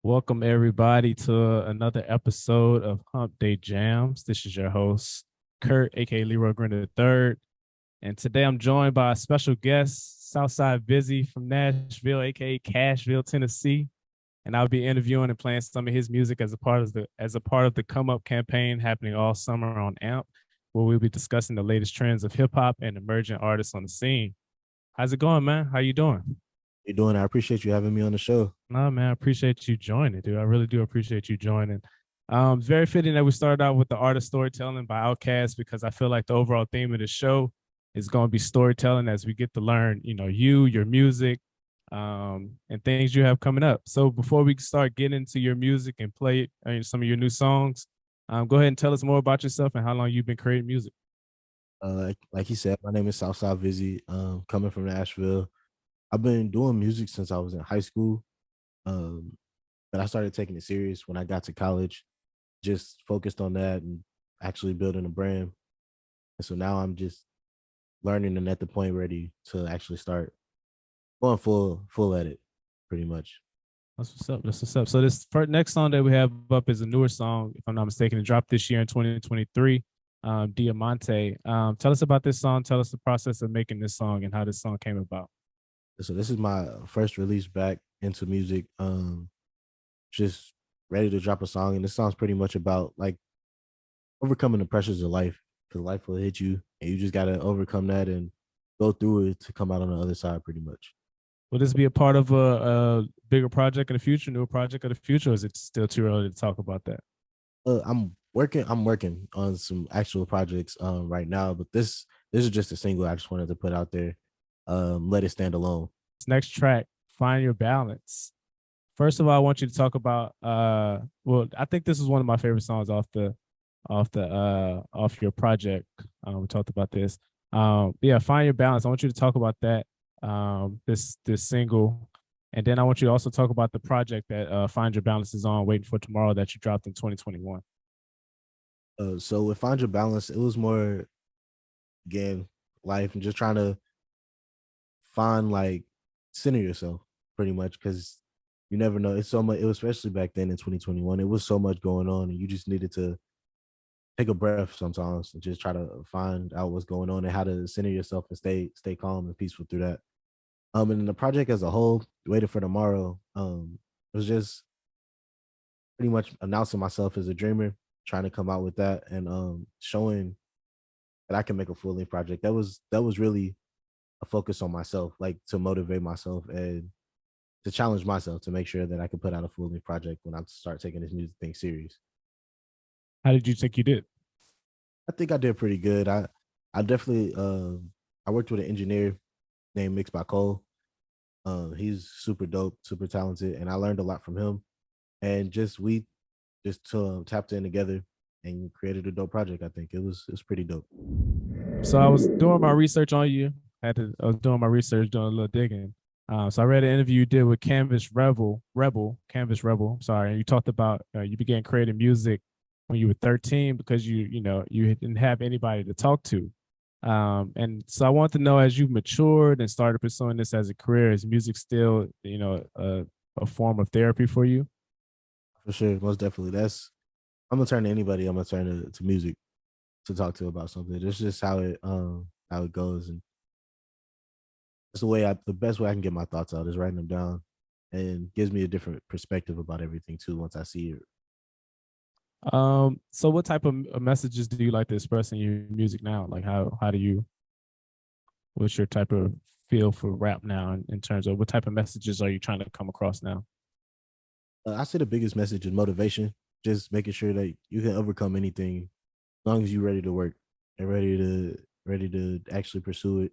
Welcome everybody to another episode of Hump Day Jams. This is your host, Kurt, aka Leroy Green III. And today I'm joined by a special guest, Southside Vizzy from Nashville, aka Cashville, Tennessee. And I'll be interviewing and playing some of his music as a part of the Come Up campaign happening all summer on AMP, where we'll be discussing the latest trends of hip hop and emerging artists on the scene. How's it going, man? How you doing? You doing? I appreciate you having me on the show. No, man, I appreciate you joining, dude. I really do appreciate you joining. It's very fitting that we started out with the art of storytelling by Outkast because I feel like the overall theme of the show is going to be storytelling as we get to learn, you, your music, and things you have coming up. So before we start getting into your music and play some of your new songs, go ahead and tell us more about yourself and how long you've been creating music. Like you said, my name is Southside Vizzy. Coming from Nashville, I've been doing music since I was in high school. Um, but I started taking it serious when I got to college. Just focused on that and actually building a brand. And so now I'm just learning and at the point ready to actually start going full at it, pretty much. That's what's up. That's what's up. So this first, next song that we have up is a newer song, if I'm not mistaken. It dropped this year in 2023. Diamante. Tell us about this song. Tell us the process of making this song and how this song came about. So this is my first release back into music. Just ready to drop a song, and this song's pretty much about like overcoming the pressures of life because life will hit you, and you just gotta overcome that and go through it to come out on the other side, pretty much. Will this be a part of a bigger project in the future, newer project of the future, or is it still too early to talk about that? I'm working on some actual projects right now, but this is just a single I just wanted to put out there. Let it stand alone. This next track, Find Your Balance. First of all, I want you to talk about well, I think this is one of my favorite songs off your project. We talked about this. Yeah, Find Your Balance. I want you to talk about that. This single. And then I want you to also talk about the project that Find Your Balance is on, Waiting for Tomorrow, that you dropped in 2021. So with Find Your Balance, it was more again life and just trying to find like center yourself pretty much because you never know. It's so much. It was especially back then in 2021. It was so much going on, and you just needed to take a breath sometimes and just try to find out what's going on and how to center yourself and stay calm and peaceful through that. And then the project as a whole, Waiting for Tomorrow, it was just pretty much announcing myself as a dreamer, trying to come out with that and showing that I can make a full length project. That was really a focus on myself, like to motivate myself and to challenge myself to make sure that I can put out a full length project when I start taking this music thing serious. How did you think you did? I think I did pretty good. I definitely I worked with an engineer named Mix by Cole. He's super dope, super talented, and I learned a lot from him. And just we just tapped in together and created a dope project. I think it was pretty dope. So I was doing my research on you. I was doing my research, doing a little digging. So I read an interview you did with Canvas Rebel. Sorry, and you talked about you began creating music when you were 13 because you didn't have anybody to talk to. And so I want to know, as you matured and started pursuing this as a career, is music still a form of therapy for you? For sure, most definitely. I'm gonna turn to anybody. I'm gonna turn to music to talk to about something. It's just how it goes, and it's the best way I can get my thoughts out is writing them down, and gives me a different perspective about everything too once I see it. So what type of messages do you like to express in your music now? Like how do you what's your type of feel for rap now in terms of what type of messages are you trying to come across now? I say the biggest message is motivation, just making sure that you can overcome anything as long as you're ready to work and ready to actually pursue it,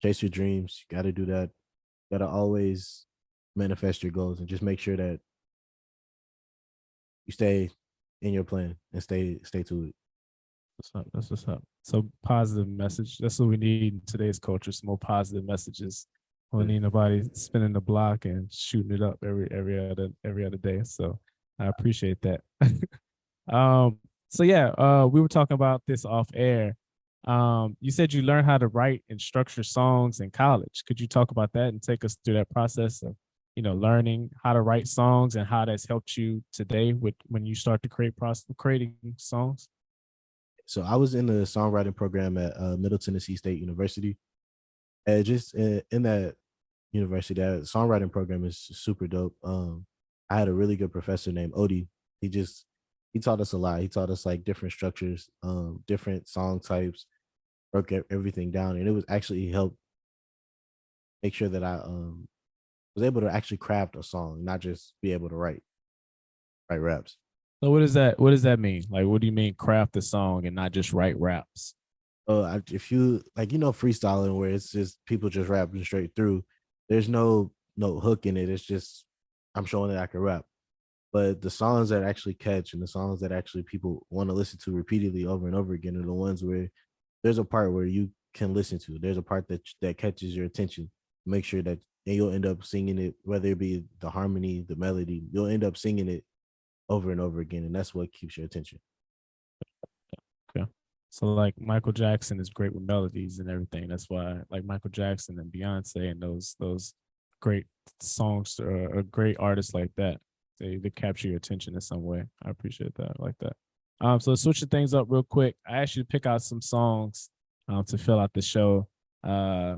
chase your dreams. You got to do that. Got to always manifest your goals and just make sure that you stay in your plan and stay to it. What's up? That's what's up. So positive message. That's what we need in today's culture. Some more positive messages. We don't need nobody spinning the block and shooting it up every other day. So I appreciate that. um. So yeah, we were talking about this off air. You said you learned how to write and structure songs in college. Could you talk about that and take us through that process of, learning how to write songs and how that's helped you today with when you start to creating songs? So I was in the songwriting program at Middle Tennessee State University, and just in that university, that songwriting program is super dope. I had a really good professor named Odie. He taught us a lot. He taught us like different structures, different song types, broke everything down, and it was actually helped make sure that I was able to actually craft a song, not just be able to write raps. So what does that mean? Like, what do you mean craft a song and not just write raps? If you like, freestyling where it's just people just rapping straight through, there's no hook in it. It's just I'm showing that I can rap. But the songs that actually catch and the songs that actually people want to listen to repeatedly over and over again are the ones where there's a part where you can listen to. There's a part that catches your attention. Make sure that and you'll end up singing it, whether it be the harmony, the melody, you'll end up singing it over and over again, and that's what keeps your attention. Okay. So like Michael Jackson is great with melodies and everything. That's why like Michael Jackson and Beyonce and those great songs are great artists like that. They capture your attention in some way. I appreciate that. I like that. So switching things up real quick, I asked you to pick out some songs to fill out the show. Uh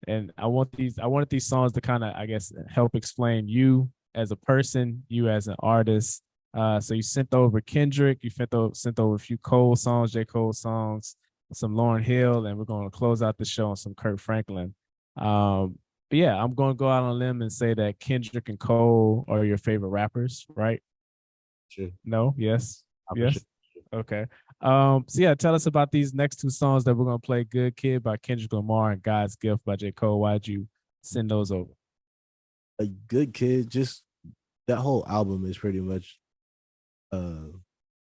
and I wanted these songs to kind of, I guess, help explain you as a person, you as an artist. So you sent over Kendrick, you sent over a few Cole songs, J. Cole songs, some Lauryn Hill, and we're going to close out the show on some Kurt Franklin. But yeah, I'm going to go out on a limb and say that Kendrick and Cole are your favorite rappers, right? Sure. No, yes, For sure. yes. Okay. So yeah, tell us about these next two songs that we're gonna play. Good Kid by Kendrick Lamar and God's Gift by J. Cole. Why'd you send those over? A good kid, just that whole album is pretty much uh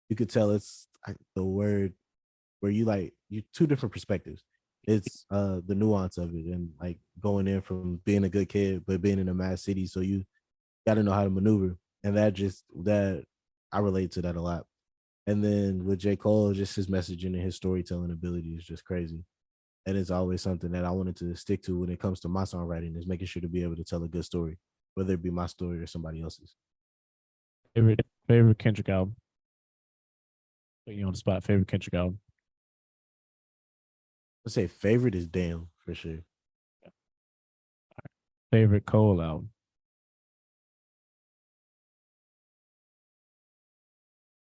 you could tell it's the word where you two different perspectives. It's the nuance of it and like going in from being a good kid but being in a mad city, so you got to know how to maneuver, and that I relate to that a lot. And then with J. Cole, just his messaging and his storytelling ability is just crazy, and it's always something that I wanted to stick to when it comes to my songwriting, is making sure to be able to tell a good story, whether it be my story or somebody else's. Favorite Kendrick album? Put you on the spot. Favorite Kendrick album? Let's say favorite is Damn for sure. Favorite Cole album?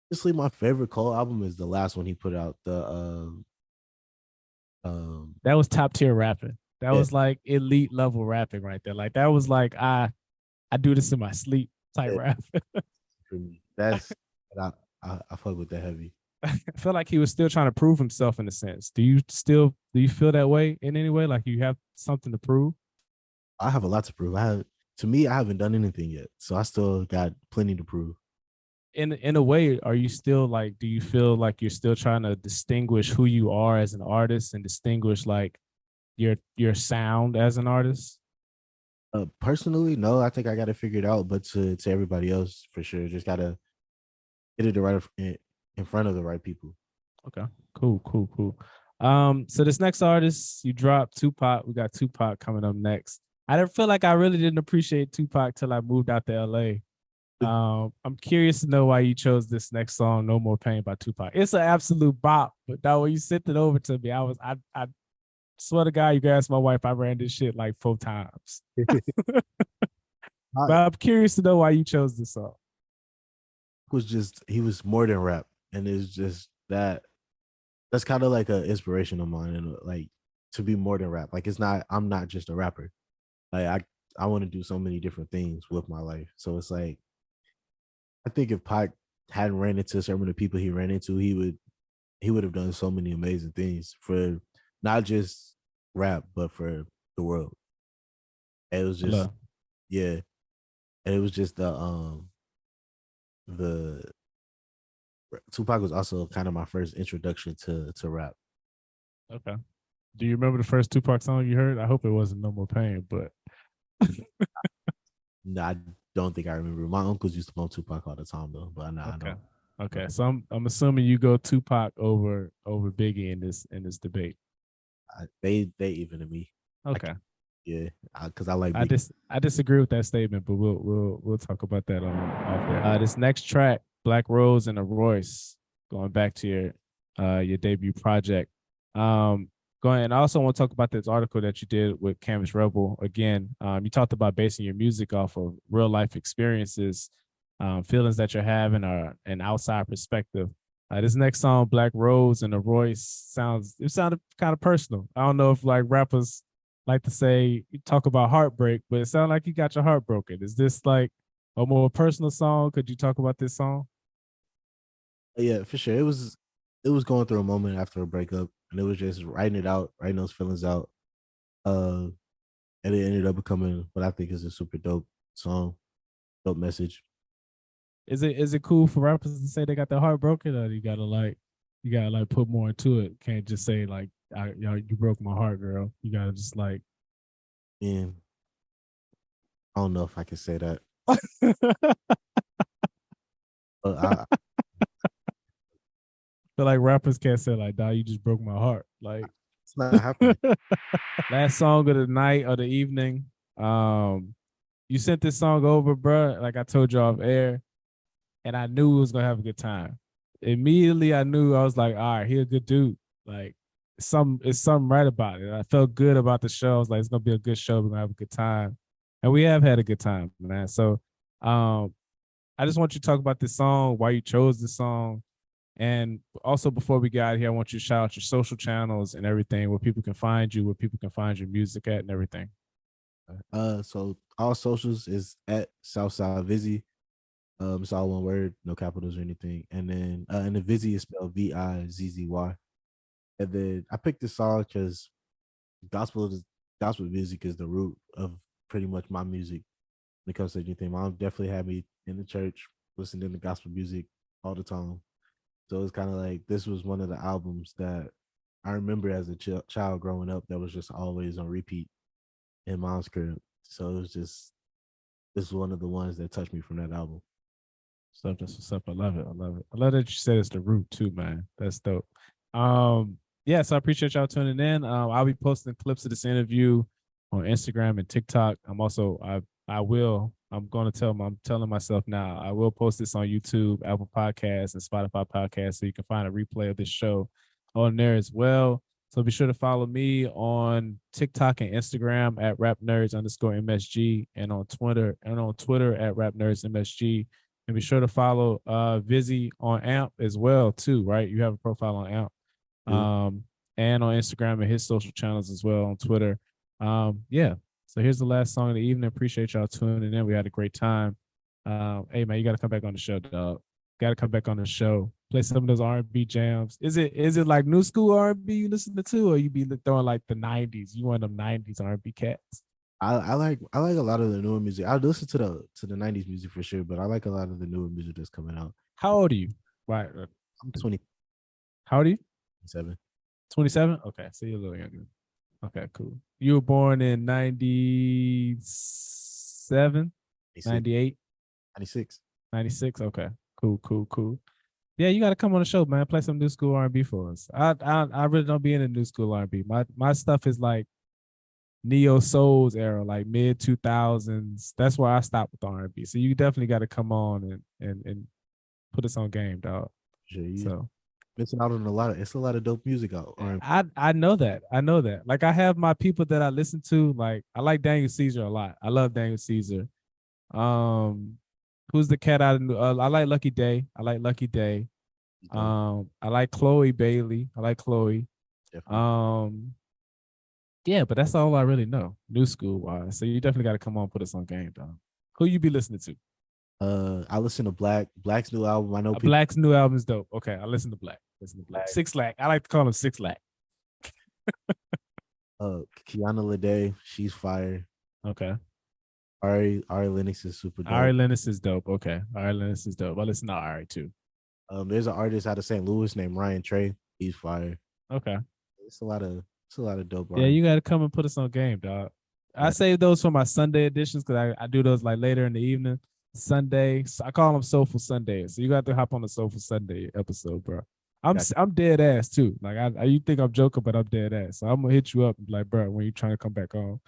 Honestly, my favorite Cole album is the last one he put out. The That was top tier rapping. That yeah, was like elite level rapping right there. Like that was like I do this in my sleep type yeah, rap. for me. That's I fuck with that heavy. I feel like he was still trying to prove himself in a sense. Do you feel that way in any way? Like you have something to prove? I have a lot to prove. To me, I haven't done anything yet, so I still got plenty to prove. In a way, are you still like, do you feel like you're still trying to distinguish who you are as an artist and distinguish like your sound as an artist? Personally, no, I think I got to figure it out. But to everybody else, for sure, just gotta get it in front of the right people. Okay, cool, cool, cool. So this next artist you dropped Tupac. We got Tupac coming up next. I didn't feel like I really didn't appreciate Tupac till I moved out to LA. I'm curious to know why you chose this next song, "No More Pain" by Tupac. It's an absolute bop, but now when you sent it over to me, I swear to God, you can ask my wife. I ran this shit like 4 times. I But I'm curious to know why you chose this song. was just he was more than rap, and it's just that's kind of like an inspiration of mine, and like to be more than rap. Like it's not I'm not just a rapper. Like I want to do so many different things with my life. So it's like I think if Pac hadn't ran into some of the people he ran into, he would have done so many amazing things for not just rap, but for the world. And it was I just love. yeah, and it was just the Tupac was also kind of my first introduction to rap. Okay. Do you remember the first Tupac song you heard? I hope it wasn't "No More Pain," but No, I don't think I remember. My uncles used to bump Tupac all the time though, but I okay. don't. Okay. So I'm assuming you go Tupac over Biggie in this debate. They even to me. I Okay. Yeah, because I like I Big. just I disagree with that statement, but we'll talk about that on off there. This next track, Black Rose and a Royce, going back to your debut project. Going and I also want to talk about this article that you did with Canvas Rebel. Again, you talked about basing your music off of real life experiences, feelings that you're having, or an outside perspective. This next song, Black Rose and a Royce, sounded kind of personal. I don't know if like rappers like to say you talk about heartbreak, but it sounds like you got your heart broken. Is this like a more personal song? Could you talk about this song? Yeah, for sure. It was going through a moment after a breakup, and it was just writing it out, writing those feelings out. Uh, and it ended up becoming what I think is a super dope song, dope message. Is it cool for rappers to say they got their heart broken, or you gotta like put more into it? Can't just say like you broke my heart, girl. You gotta just like And I don't know if I can say that. But feel like rappers can't say like, "Dog, you just broke my heart." Like it's not happening. last song of the night or the evening. Um, you sent this song over, bro. Like I told you off air, and I knew we was gonna have a good time. Immediately, I knew I was like, all right, he a good dude. Like, it's something right about it. I felt good about the show. I was like, it's gonna be a good show. We're gonna have a good time, and we have had a good time, man. So, I just want you to talk about this song, why you chose this song, and also before we get out of here, I want you to shout out your social channels and everything, where people can find you, where people can find your music at, and everything. So all socials is at Southside Vizzy. It's all one word, no capitals or anything. And the Vizzy is spelled Vizzy. And then I picked this song because gospel is gospel music is the root of pretty much my music when it comes to anything. Mom definitely had me in the church listening to gospel music all the time. So it's kind of like this was one of the albums that I remember as a child growing up that was just always on repeat in mom's crib. So it was just this is one of the ones that touched me from that album. Stuff that's what's up. I love it. I love it. I love that you said it's the root too, man. That's dope. Yeah, so I appreciate y'all tuning in. I'll be posting clips of this interview on Instagram and TikTok. I'm telling myself now, I will post this on YouTube, Apple Podcasts, and Spotify Podcasts, so you can find a replay of this show on there as well. So be sure to follow me on TikTok and Instagram at rapnerds_MSG and on Twitter at rapnerdsmsg. And be sure to follow Vizzy on AMP as well, too, right? You have a profile on AMP. Yeah. Um, and on Instagram and his social channels as well on Twitter. Yeah. So here's the last song of the evening. Appreciate y'all tuning in. We had a great time. Hey man, you gotta come back on the show, dog. Gotta come back on the show. Play some of those R&B jams. Is it like new school R&B you listen to, or you be throwing like the '90s? You one of them '90s R&B cats? I like a lot of the newer music. I listen to the '90s music for sure, but I like a lot of the newer music that's coming out. How old are you? Right. I'm 27. How old are you? 27? Okay, so you're a little younger. Okay, cool. You were born in 97, 96. 98, 96. 96. Okay, cool, cool, cool. Yeah, you got to come on the show, man. Play some new school R&B for us. I really don't be in the new school R&B. My stuff is like neo souls era, like mid 2000s. That's where I stopped with R&B. So you definitely got to come on and put us on game, dog. Sure, you So missing out on a lot of it's a lot of dope music out. I know that. I know that. Like I have my people that I listen to. Like I like Daniel Caesar a lot. I love Daniel Caesar. Um, who's the cat out of I like Lucky Day. I like Lucky Day. Dope, I like Chloe Bailey. I like Chloe. definitely. Um, yeah, but that's all I really know, new school wise. So you definitely got to come on, put us on game, dog. Who you be listening to? I listen to Black's new album. I know people. Black's new album is dope. Okay, I listen to Black. Listen to Black. Black, Six Lack. I like to call him Six Lack. Kiana Lede, she's fire. Okay. Ari Lennox is super Ari dope. Lennox is dope. Okay. Ari Lennox is dope. I listen to Ari too. There's an artist out of St. Louis named Ryan Trey. He's fire. Okay. It's a lot of dope Yeah, art. you gotta come and put us on game, dog. I save those for my Sunday editions because I do those like later in the evening. Sunday, I call them Soulful Sundays. So you got to hop on the Soulful Sunday episode, bro. I'm dead ass too. Like you think I'm joking, but I'm dead ass. So I'm gonna hit you up like, bro, when you trying to come back on.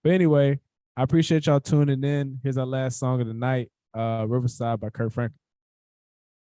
But anyway, I appreciate y'all tuning in. Here's our last song of the night, Riverside by Kurt Franklin.